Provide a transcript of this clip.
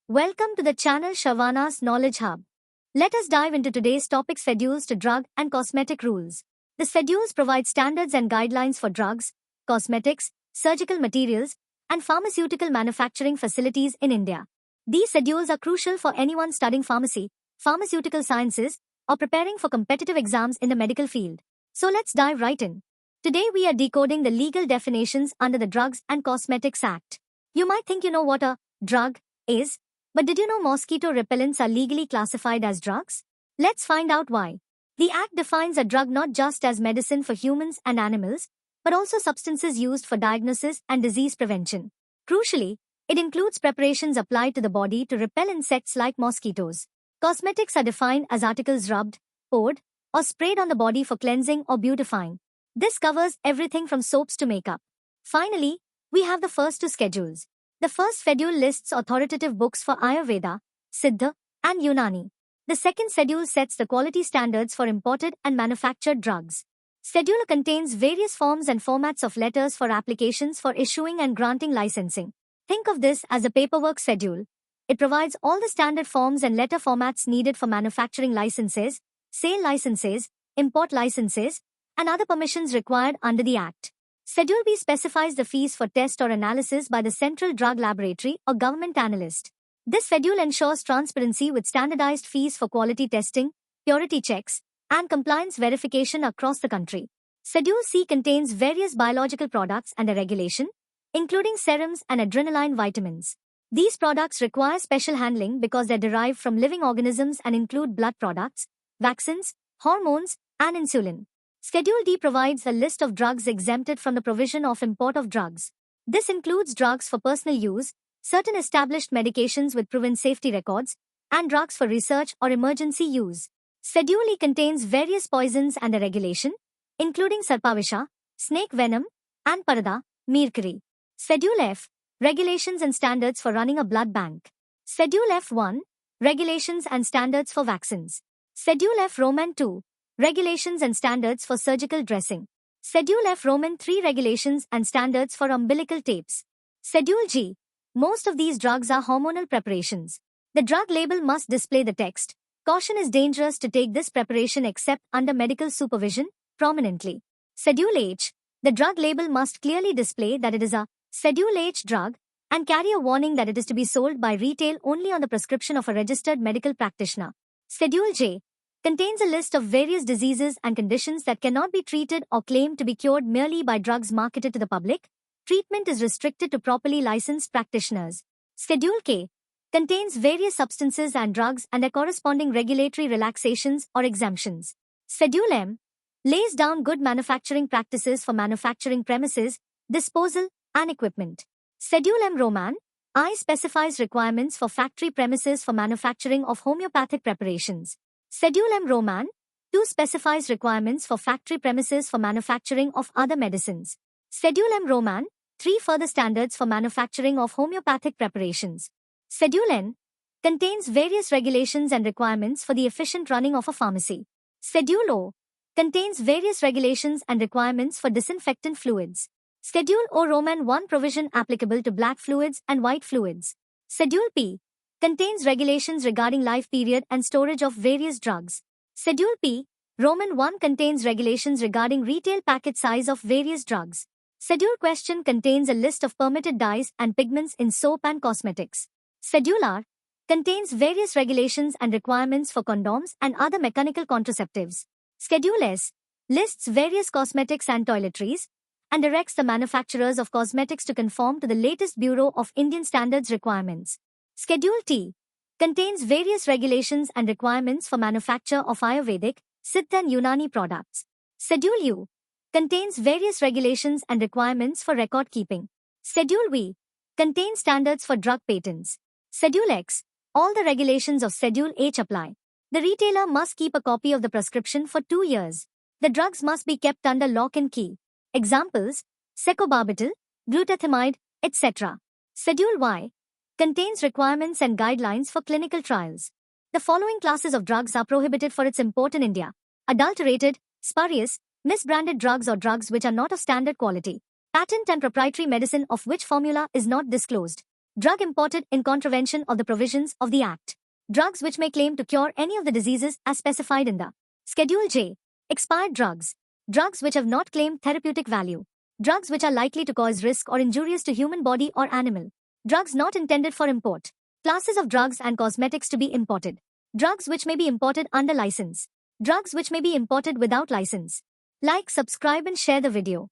Welcome to the channel Shavana's Knowledge Hub. Let us dive into today's topic: schedules to drug and cosmetic rules. The schedules provide standards and guidelines for drugs, cosmetics, surgical materials, and pharmaceutical manufacturing facilities in India. These schedules are crucial for anyone studying pharmacy, pharmaceutical sciences, or preparing for competitive exams in the medical field. So let's dive right in. Today we are decoding the legal definitions under the Drugs and Cosmetics Act. You might think you know what a drug is, but did you know mosquito repellents are legally classified as drugs? Let's find out why. The Act defines a drug not just as medicine for humans and animals, but also substances used for diagnosis and disease prevention. Crucially, it includes preparations applied to the body to repel insects like mosquitoes. Cosmetics are defined as articles rubbed, poured, or sprayed on the body for cleansing or beautifying. This covers everything from soaps to makeup. Finally, we have the first two schedules. The first schedule lists authoritative books for Ayurveda, Siddha, and Unani. The second schedule sets the quality standards for imported and manufactured drugs. Schedule contains various forms and formats of letters for applications for issuing and granting licensing. Think of this as a paperwork schedule. It provides all the standard forms and letter formats needed for manufacturing licenses, sale licenses, import licenses, and other permissions required under the Act. Schedule B specifies the fees for test or analysis by the Central Drug Laboratory or government analyst. This schedule ensures transparency with standardized fees for quality testing, purity checks, and compliance verification across the country. Schedule C contains various biological products under regulation, including serums and adrenaline vitamins. These products require special handling because they're derived from living organisms and include blood products, vaccines, hormones, and insulin. Schedule D provides a list of drugs exempted from the provision of import of drugs. This includes drugs for personal use, certain established medications with proven safety records, and drugs for research or emergency use. Schedule E contains various poisons under regulation, including sarpavisha, snake venom, and parada, mercury. Schedule F, regulations and standards for running a blood bank. Schedule F1, regulations and standards for vaccines. Schedule F Roman 2, regulations and standards for surgical dressing. Schedule F Roman 3, regulations and standards for umbilical tapes. Schedule G, most of these drugs are hormonal preparations. The drug label must display the text, "Caution is dangerous to take this preparation except under medical supervision," prominently. Schedule H, the drug label must clearly display that it is a Schedule H drug and carry a warning that it is to be sold by retail only on the prescription of a registered medical practitioner. Schedule J contains a list of various diseases and conditions that cannot be treated or claimed to be cured merely by drugs marketed to the public. Treatment is restricted to properly licensed practitioners. Schedule K contains various substances and drugs and their corresponding regulatory relaxations or exemptions. Schedule M lays down good manufacturing practices for manufacturing premises, disposal, and equipment. Schedule M Roman I specifies requirements for factory premises for manufacturing of homeopathic preparations. Schedule M Roman 2 specifies requirements for factory premises for manufacturing of other medicines. Schedule M Roman 3 further standards for manufacturing of homeopathic preparations. Schedule N contains various regulations and requirements for the efficient running of a pharmacy. Schedule O contains various regulations and requirements for disinfectant fluids. Schedule O Roman 1 provision applicable to black fluids and white fluids. Schedule P contains regulations regarding life period and storage of various drugs. Schedule P Roman 1 contains regulations regarding retail packet size of various drugs. Schedule Question contains a list of permitted dyes and pigments in soap and cosmetics. Schedule R contains various regulations and requirements for condoms and other mechanical contraceptives. Schedule S lists various cosmetics and toiletries and directs the manufacturers of cosmetics to conform to the latest Bureau of Indian Standards requirements. Schedule T contains various regulations and requirements for manufacture of Ayurvedic, Siddha and Unani products. Schedule U contains various regulations and requirements for record keeping. Schedule V contains standards for drug patents. Schedule X, all the regulations of Schedule H apply. The retailer must keep a copy of the prescription for 2 years. The drugs must be kept under lock and key. Examples: secobarbital, glutathione, etc. Schedule Y contains requirements and guidelines for clinical trials. The following classes of drugs are prohibited for its import in India: adulterated, spurious, misbranded drugs or drugs which are not of standard quality, patent and proprietary medicine of which formula is not disclosed, Drug imported in contravention of the provisions of the Act. Drugs which may claim to cure any of the diseases as specified in the Schedule J. Expired drugs. Drugs which have not claimed therapeutic value. Drugs which are likely to cause risk or injurious to human body or animal. Drugs not intended for import. Classes of drugs and cosmetics to be imported. Drugs which may be imported under license. Drugs which may be imported without license. Like, subscribe and share the video.